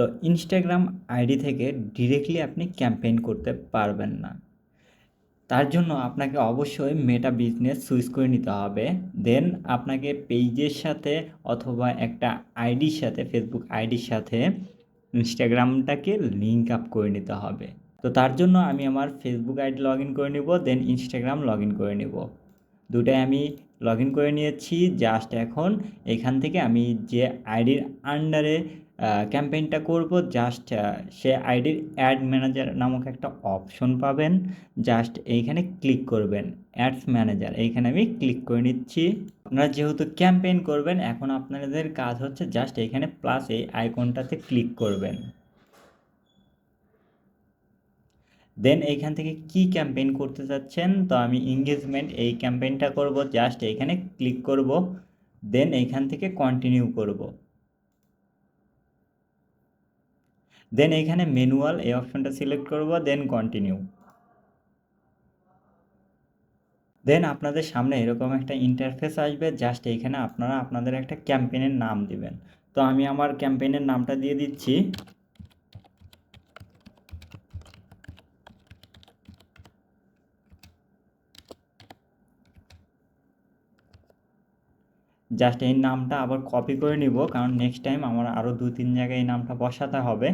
তো Instagram ID থেকে directly আপনি ক্যাম্পেইন করতে পারবেন না। তার জন্য আপনাকে অবশ্যই মেটা বিজনেস সুইচ করে নিতে হবে। দেন আপনাকে পেজের সাথে অথবা একটা আইডির সাথে, ফেসবুক আইডির সাথে ইনস্টাগ্রামটাকে লিঙ্ক আপ করে নিতে হবে। তো তার জন্য আমি আমার ফেসবুক আইডি লগ ইন করে নেব, দেন ইনস্টাগ্রাম লগ ইন করে নেব। দুটাই আমি লগ ইন করে নিয়েছি। জাস্ট এখন এখান থেকে আমি যে আইডির আন্ডারে ক্যাম্পেইনটা করব, জাস্ট সে আইডির অ্যাড ম্যানেজার নামক একটা অপশন পাবেন। জাস্ট এইখানে ক্লিক করবেন, অ্যাডস ম্যানেজার, এইখানে আমি ক্লিক করে নিচ্ছি। আপনারা যেহেতু ক্যাম্পেইন করবেন, এখন আপনাদের কাজ হচ্ছে জাস্ট এইখানে প্লাস এই আইকনটাতে ক্লিক করবেন। দেন এইখান থেকে কি ক্যাম্পেইন করতে চাচ্ছেন, তো আমি এঙ্গেজমেন্ট এই ক্যাম্পেইনটা করব। জাস্ট এইখানে ক্লিক করব, দেন এইখান থেকে কন্টিনিউ করব। দেন এইখানে ম্যানুয়াল এই অপশনটা সিলেক্ট করব, দেন কন্টিনিউ। দেন আপনাদের সামনে এরকম একটা ইন্টারফেস আসবে। জাস্ট এইখানে আপনারা আপনাদের একটা ক্যাম্পেইনের নাম দিবেন। তো আমি আমার ক্যাম্পেইনের নামটা দিয়ে দিচ্ছি। জাস্ট এই নামটা আবার কপি করে নিব, কারণ নেক্সট টাইম আমার আরও 2-3 জায়গায় এই নামটা বসাতে হবে।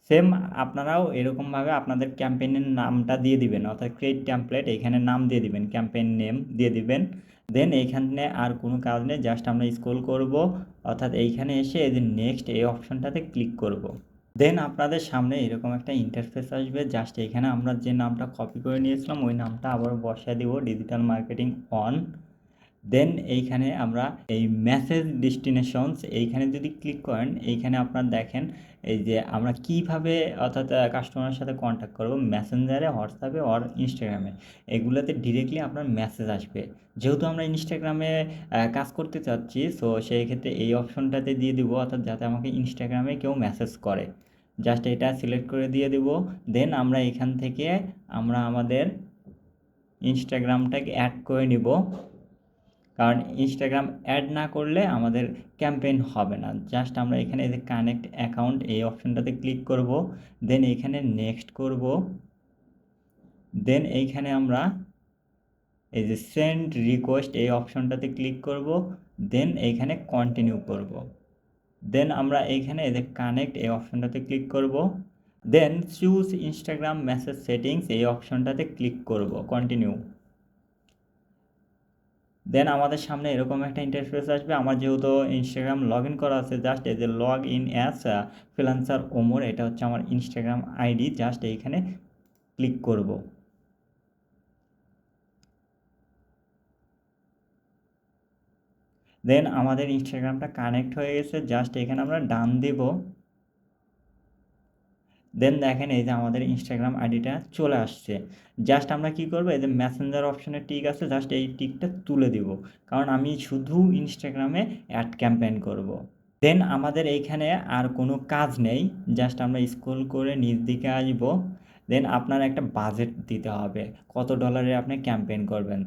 সেম আপনারাও এরকমভাবে আপনাদের ক্যাম্পেইনের নামটা দিয়ে দিবেন, অর্থাৎ ক্রিয়েট টেমপ্লেট এইখানে নাম দিয়ে দিবেন, ক্যাম্পেইন নেম দিয়ে দিবেন। দেন এইখানে আর কোনো কাজ নেই, জাস্ট আমরা স্ক্রল করব, অর্থাৎ এইখানে এসে এই যে নেক্সট এই অপশনটাতে ক্লিক করব। দেন আপনাদের সামনে এরকম একটা ইন্টারফেস আসবে। জাস্ট এইখানে আমরা যে নামটা কপি করে নিয়েছিলাম ওই নামটা আবার বসায় দিব, ডিজিটাল মার্কেটিং অন। দেন এইখানে আমরা এই মেসেজ ডেস্টিনেশনস এইখানে যদি ক্লিক করেন, এইখানে আপনারা দেখেন এই যে আমরা কিভাবে অর্থাৎ কাস্টমারের সাথে কন্ট্যাক্ট করব, মেসেঞ্জারে, হোয়াটসঅ্যাপে অর ইনস্টাগ্রামে, এগুলোতে ডিরেক্টলি আপনার মেসেজ আসবে। যেহেতু আমরা ইনস্টাগ্রামে কাজ করতে চাচ্ছি, সো সেই ক্ষেত্রে এই অপশনটাতে দিয়ে দিব, অর্থাৎ যাতে আমাকে ইনস্টাগ্রামে কেউ মেসেজ করে। জাস্ট এটা সিলেক্ট করে দিয়ে দিব। দেন আমরা এখান থেকে আমরা আমাদের ইনস্টাগ্রামটাকে অ্যাড করে নিব, কারণ ইনস্টাগ্রাম অ্যাড না করলে আমাদের ক্যাম্পেইন হবে না। জাস্ট আমরা এখানে এই যে কানেক্ট অ্যাকাউন্ট এই অপশনটাতে ক্লিক করব, দেন এইখানে নেক্সট করব। দেন এইখানে আমরা এই যে সেন্ড রিকোয়েস্ট এই অপশনটাতে ক্লিক করব, দেন এইখানে কন্টিনিউ করব। দেন আমরা এইখানে এই যে কানেক্ট এই অপশনটাতে ক্লিক করব, then choose Instagram message settings এই অপশনটাতে ক্লিক করব, কন্টিনিউ। দেন আমাদের সামনে এরকম একটা ইন্টারফেস আসবে। আমার যেহেতু ইনস্টাগ্রাম লগ ইন করা আছে, জাস্ট এই যে log in as freelancer Omar, এটা হচ্ছে আমার ইনস্টাগ্রাম আইডি। জাস্ট এইখানে ক্লিক করব। দেন আমাদের ইনস্টাগ্রামটা কানেক্ট হয়ে গেছে। জাস্ট এখানে আমরা ডান দেব। দেন দেখেন এই যে আমাদের ইনস্টাগ্রাম আইডিটা চলে আসছে। জাস্ট আমরা কি করব, এই যে মেসেঞ্জার অপশনে টিক আছে, জাস্ট এই টিকটা তুলে দিব, কারণ আমি শুধু ইনস্টাগ্রামে অ্যাড ক্যাম্পেইন করব। দেন আমাদের এইখানে আর কোনো কাজ নেই। জাস্ট আমরা স্ক্রল করে নিচ দিকে আসবো। দেন আপনার একটা বাজেট দিতে হবে, কত ডলারে আপনি ক্যাম্পেইন করবেন।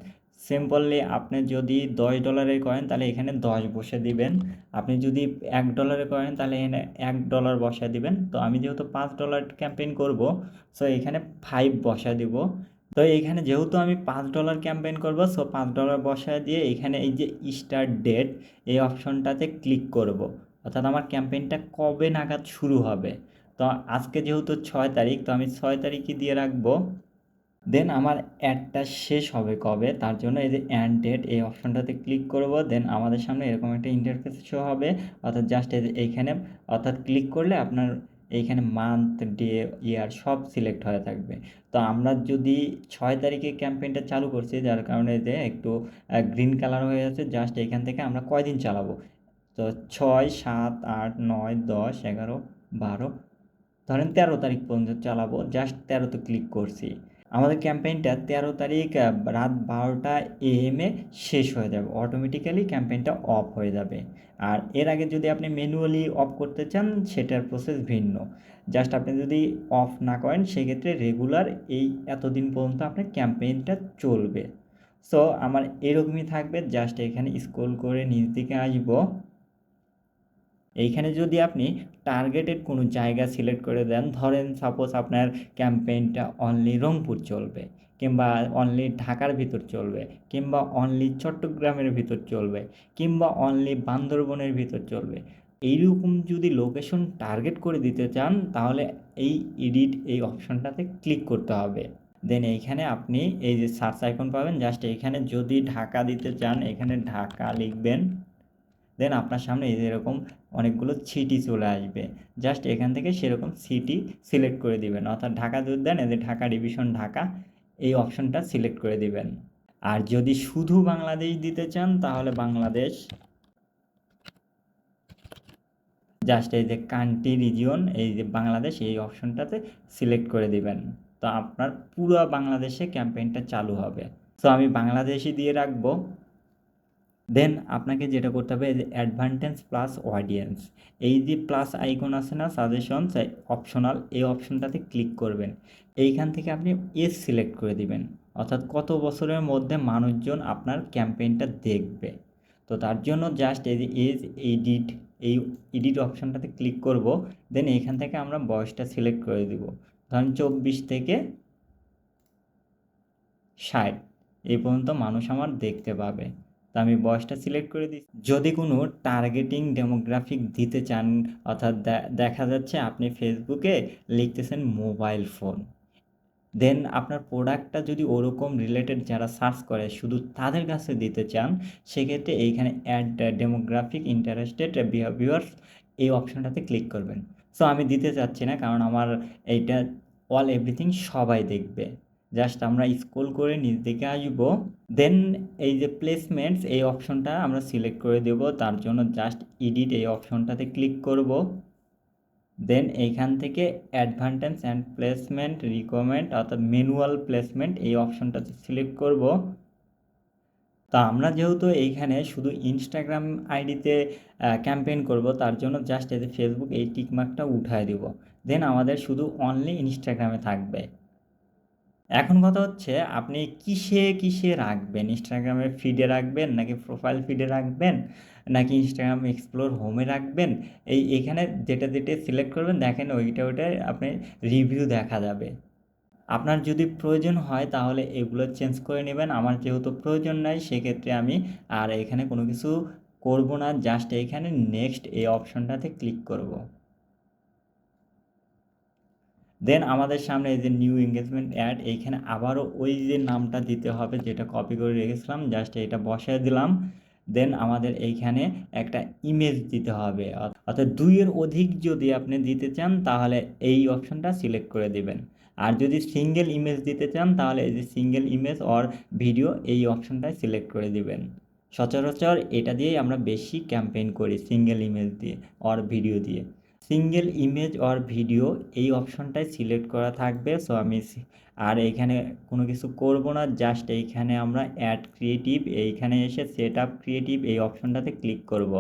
সিম্পলি আপনি যদি $10 করেন তাহলে এখানে 10 বসে দিবেন। আপনি যদি $1 করেন তাহলে এখানে $1 বসা দিবেন। তো আমি যেহেতু $5 ক্যাম্পেইন করব, সো এখানে 5 বসা দিব। তো এইখানে যেহেতু আমি $5 ক্যাম্পেইন করব, সো $5 বসায় দিয়ে এখানে এই যে স্টার্ট ডেট এই অপশনটাতে ক্লিক করব, অর্থাৎ আমার ক্যাম্পেইনটা কবে নাগাদ শুরু হবে। তো আজকে যেহেতু 6 তারিখ, তো আমি 6 তারিখই দিয়ে রাখবো। দেন আমার অ্যাডটা শেষ হবে কবে, তার জন্য এই যে অ্যাড ডেট এই অপশনটাতে ক্লিক করব। দেন আমাদের সামনে এরকম একটা ইন্টারফেস শো হবে, অর্থাৎ জাস্ট এইখানে অর্থাৎ ক্লিক করলে আপনার এইখানে মান্থ, ডে, ইয়ার সব সিলেক্ট হয়ে থাকবে। তো আমরা যদি 6 তারিখে ক্যাম্পেইনটা চালু করছি, যার কারণে যে একটু গ্রিন কালার হয়ে যাচ্ছে। জাস্ট এখান থেকে আমরা কয়দিন চালাবো, তো 6, 7, 8, 9, 10, 11, 12, ধরেন 13 তারিখ পর্যন্ত চালাবো। জাস্ট 13তে ক্লিক করছি। আমাদের ক্যাম্পেইনটা 13 তারিখ রাত 12টা AM এ শেষ হয়ে যাবে, অটোমেটিক্যালি ক্যাম্পেইনটা অফ হয়ে যাবে। আর এর আগে যদি আপনি ম্যানুয়ালি অফ করতে চান, সেটার প্রসেস ভিন্ন। জাস্ট আপনি যদি অফ না করেন, সেক্ষেত্রে রেগুলার এই এতদিন পর্যন্ত আপনার ক্যাম্পেইনটা চলবে। সো আমার এরকমই থাকবে। জাস্ট এখানে স্ক্রল করে নিচ দিকে আসবো। এইখানে যদি আপনি টার্গেটেড কোনো জায়গা সিলেক্ট করে দেন, ধরেন সাপোজ আপনার ক্যাম্পেইনটা অনলি রংপুর চলবে, কিংবা অনলি ঢাকার ভিতর চলবে, কিংবা অনলি চট্টগ্রামের ভিতর চলবে, কিংবা অনলি বান্দরবনের ভিতর চলবে, এইরকম যদি লোকেশন টার্গেট করে দিতে চান তাহলে এই এডিট এই অপশনটাতে ক্লিক করতে হবে। দেন এইখানে আপনি এই যে সার্চ আইকন পাবেন, জাস্ট এইখানে যদি ঢাকা দিতে চান এখানে ঢাকা লিখবেন। দেন আপনার সামনে এই যে এরকম অনেকগুলো সিটি চলে আসবে, জাস্ট এখান থেকে সেরকম সিটি সিলেক্ট করে দিবেন। অর্থাৎ ঢাকা যদি দেন এই যে ঢাকা ডিভিশন ঢাকা এই অপশনটা সিলেক্ট করে দিবেন। আর যদি শুধু বাংলাদেশ দিতে চান তাহলে বাংলাদেশ, জাস্ট এই যে কান্ট্রি রিজিয়ন এই যে বাংলাদেশ এই অপশনটাতে সিলেক্ট করে দিবেন। তো আপনার পুরো বাংলাদেশে ক্যাম্পেইনটা চালু হবে। তো আমি বাংলাদেশই দিয়ে রাখবো। দেন আপনাকে যেটা করতে হবে এই যে অ্যাডভান্টেজ প্লাস অডিয়েন্স, এই যে প্লাস আইকন আছে না সাজেশনস অপশনাল, এই অপশনটাতে ক্লিক করবেন। এইখান থেকে আপনি এজ সিলেক্ট করে দিবেন, অর্থাৎ কত বছরের মধ্যে মানুষজন আপনার ক্যাম্পেইনটা দেখবে। তো তার জন্য জাস্ট এই যে এজ এডিট এই এডিট অপশনটাতে ক্লিক করব। দেন এইখান থেকে আমরা বয়সটা সিলেক্ট করে দিব, ধরেন 24 থেকে 60 এই পর্যন্ত মানুষ আমার দেখতে পাবে। তো আমি বয়সটা সিলেক্ট করে দিই। যদি কোনো টার্গেটিং ডেমোগ্রাফিক দিতে চান, অর্থাৎ দেখা যাচ্ছে আপনি ফেসবুকে লিখতেছেন মোবাইল ফোন, দেন আপনার প্রোডাক্টটা যদি ওরকম রিলেটেড যারা সার্চ করে শুধু তাদের কাছে দিতে চান, সেক্ষেত্রে এইখানে অ্যাড ডেমোগ্রাফিক ইন্টারেস্টেড বিহেভিয়ার্স এই অপশনটাতে ক্লিক করবেন। সো আমি দিতে চাচ্ছি না, কারণ আমার এইটা অল এভরিথিং সবাই দেখবে। জাস্ট আমরা স্ক্রল করে নিচ দিকে আসবো। দেন এই যে প্লেসমেন্টস এই অপশনটা আমরা সিলেক্ট করে দেব, তার জন্য জাস্ট এডিট এই অপশনটাতে ক্লিক করব। দেন এইখান থেকে অ্যাডভান্টেজ অ্যান্ড প্লেসমেন্ট রিকমেন্ড অর্থাৎ ম্যানুয়াল প্লেসমেন্ট এই অপশনটাতে সিলেক্ট করব। তা আমরা যেহেতু এইখানে শুধু ইনস্টাগ্রাম আইডিতে ক্যাম্পেইন করব, তার জন্য জাস্ট এই যে ফেসবুক এই টিকমার্কটা উঠায় দিব। দেন আমাদের শুধু অনলি ইনস্টাগ্রামে থাকবে। এখন কথা হচ্ছে আপনি কিসে কিসে রাখবেন, ইনস্টাগ্রামের ফিডে রাখবেন নাকি প্রোফাইল ফিডে রাখবেন নাকি ইনস্টাগ্রাম এক্সপ্লোর হোমে রাখবেন, এইখানে যেটা যেটা সিলেক্ট করবেন দেখেন ওইটা আপনি রিভিউ দেখা যাবে। আপনার যদি প্রয়োজন হয় তাহলে এগুলো চেঞ্জ করে নেবেন। আমার যেহেতু প্রয়োজন নাই সেক্ষেত্রে আমি আর এখানে কোনো কিছু করব না, জাস্ট এইখানে নেক্সট এই অপশনটাতে ক্লিক করব। দেন আমাদের সামনে এই যে নিউ এঙ্গেজমেন্ট অ্যাড, এইখানে আবারও ওই যে নামটা দিতে হবে যেটা কপি করে রেখেছিলাম, জাস্ট এটা বসায় দিলাম। দেন আমাদের এইখানে একটা ইমেজ দিতে হবে, অর্থাৎ 2-এর অধিক যদি আপনি দিতে চান তাহলে এই অপশনটা সিলেক্ট করে দিবেন। আর যদি সিঙ্গেল ইমেজ দিতে চান তাহলে এই যে সিঙ্গেল ইমেজ অর ভিডিও এই অপশনটায় সিলেক্ট করে দিবেন। সচরাচর এটা দিয়েই আমরা বেশি ক্যাম্পেইন করি, সিঙ্গেল ইমেজ দিয়ে অর ভিডিও দিয়ে। সিঙ্গেল ইমেজ অর ভিডিও এই অপশনটাই সিলেক্ট করা থাকবে। সো আমি আর এইখানে কোনো কিছু করব না, জাস্ট এইখানে আমরা অ্যাড ক্রিয়েটিভ এইখানে এসে সেট আপ ক্রিয়েটিভ এই অপশনটাতে ক্লিক করব।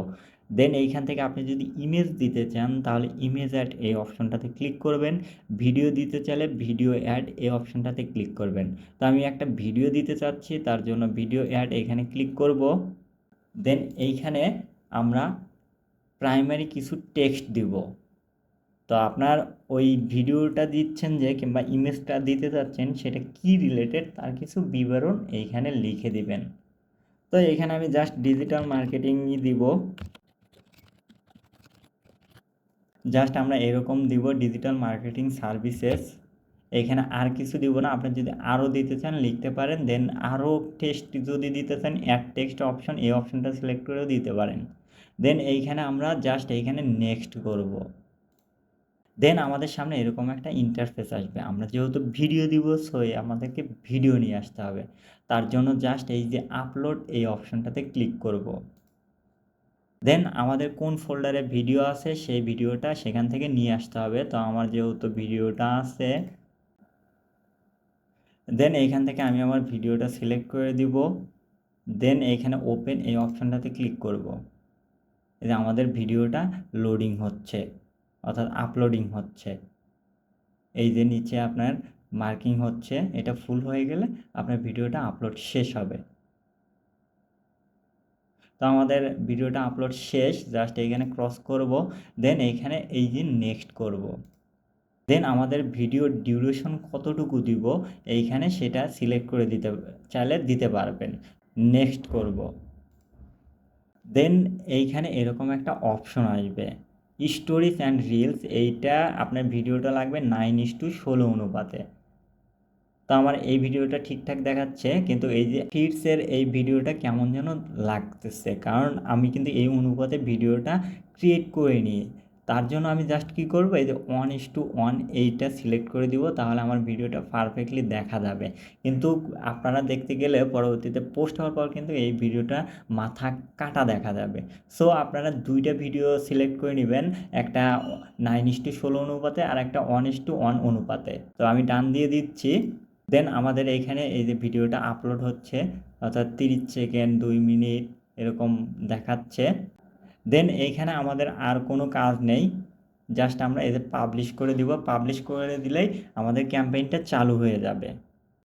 দেন এইখান থেকে আপনি যদি ইমেজ দিতে চান তাহলে ইমেজ অ্যাড এই অপশনটাতে ক্লিক করবেন। ভিডিও দিতে চাইলে ভিডিও অ্যাড এই অপশনটাতে ক্লিক করবেন। তো আমি একটা ভিডিও দিতে চাচ্ছি, তার জন্য ভিডিও অ্যাড এখানে ক্লিক করব। দেন এইখানে আমরা প্রাইমারি কিছু টেক্সট দিব। তো আপনার ওই ভিডিওটা দিচ্ছেন যে কিংবা ইমেজটা দিতে চাচ্ছেন সেটা কি রিলেটেড তার কিছু বিবরণ এইখানে লিখে দিবেন। তো এখানে আমি জাস্ট ডিজিটাল মার্কেটিংই দিব, জাস্ট আমরা এরকম দিব ডিজিটাল মার্কেটিং সার্ভিসেস। এখানে আর কিছু দিব না, আপনি যদি আরও দিতে চান লিখতে পারেন। দেন আরও টেক্সট যদি দিতে চান অ্যাড টেক্সট অপশন এই অপশনটা সিলেক্ট করেও দিতে পারেন। দেন এইখানে আমরা জাস্ট এইখানে নেক্সট করব। দেন আমাদের সামনে এরকম একটা ইন্টারফেস আসবে। আমরা যেহেতু ভিডিও দিব সো আমাদেরকে ভিডিও নিয়ে আসতে হবে, তার জন্য জাস্ট এই যে আপলোড এই অপশনটাতে ক্লিক করব। দেন আমাদের কোন ফোল্ডারে ভিডিও আছে সেই ভিডিওটা সেখান থেকে নিয়ে আসতে হবে। তো আমার যেহেতু ভিডিওটা আছে, দেন এইখান থেকে আমি আমার ভিডিওটা সিলেক্ট করে দিব। দেন এইখানে ওপেন এই অপশনটাতে ক্লিক করব। এই যে আমাদের ভিডিওটা লোডিং হচ্ছে, অর্থাৎ আপলোডিং হচ্ছে। এই যে নিচে আপনার মার্কিং হচ্ছে, এটা ফুল হয়ে গেলে আপনার ভিডিওটা আপলোড শেষ হবে। তো আমাদের ভিডিওটা আপলোড শেষ, জাস্ট এইখানে ক্রস করব, দেন এইখানে এই যে নেক্সট করব। দেন আমাদের ভিডিওর ডিউরেশন কতটুকু দিব এইখানে সেটা সিলেক্ট করে দিতে চাইলে দিতে পারবেন। নেক্সট করব। দেন এইখানে এরকম একটা অপশন আসবে স্টোরিজ অ্যান্ড রিলস, এইটা আপনার ভিডিওটা লাগবে 9:16 অনুপাতে। তো আমার এই ভিডিওটা ঠিকঠাক দেখাচ্ছে, কিন্তু এই যে ফিডসের এই ভিডিওটা কেমন যেন লাগতেছে, কারণ আমি কিন্তু এই অনুপাতে ভিডিওটা ক্রিয়েট করিনি। তার জন্য আমি জাস্ট কী করবো, এই যে 1:1 এইটা সিলেক্ট করে দিব, তাহলে আমার ভিডিওটা পারফেক্টলি দেখা যাবে। কিন্তু আপনারা দেখতে গেলে পরবর্তীতে পোস্ট হওয়ার পর কিন্তু এই ভিডিওটা মাথা কাটা দেখা যাবে। সো আপনারা দুইটা ভিডিও সিলেক্ট করে নেবেন, একটা 9:16 অনুপাতে আর একটা 1:1 অনুপাতে। তো আমি ডান দিয়ে দিচ্ছি। দেন আমাদের এইখানে এই যে ভিডিওটা আপলোড হচ্ছে, অর্থাৎ 30 সেকেন্ড 2 মিনিট এরকম দেখাচ্ছে। দেন এইখানে আমাদের আর কোনো কাজ নেই, জাস্ট আমরা এই যে পাবলিশ করে দিব। পাবলিশ করে দিলেই আমাদের ক্যাম্পেইনটা চালু হয়ে যাবে।